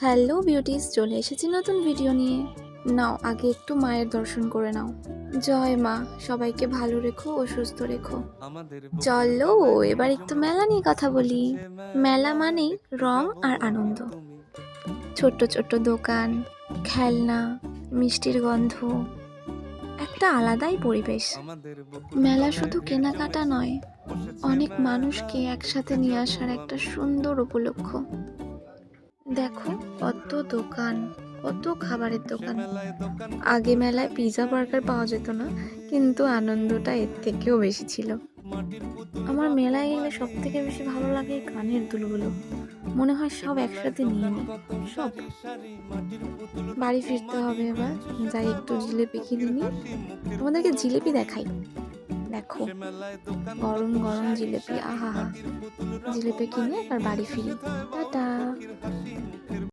Hello beauties, চলে এসেছি নতুন ভিডিও নিয়ে। নাও আগে একটু মায়ের দর্শন করে নাও। জয় মা, সবাইকে ভালো রেখো ও সুস্থ রেখো। চলো এবার একটু মেলা নিয়ে কথা বলি। মেলা মানেই রং আর আনন্দ। ছোট্ট ছোট্ট দোকান, খেলনা, মিষ্টির গন্ধ, একটা আলাদাই পরিবেশ। মেলা শুধু কেনাকাটা নয়, অনেক মানুষকে একসাথে নিয়ে আসার একটা সুন্দর উপলক্ষ। দেখো কত দোকান, কত খাবারের দোকান। আগে মেলায় পিৎজা বার্গার পাওয়া যেত না, কিন্তু আনন্দটা এর থেকেও বেশি ছিল। আমার মেলায় গেলে সব থেকে বেশি ভালো লাগে এই কানের দুলগুলো। মনে হয় সব একসাথে নিয়ে নিই সব। বাড়ি ফিরতে হবে এবার, যাই একটু জিলিপি কিনে নিই। তোমাদেরকে জিলিপি দেখাই, দেখো গরম গরম জিলিপি, আহা হা। জিলিপি কিনে এবার বাড়ি ফিরি। টাটা।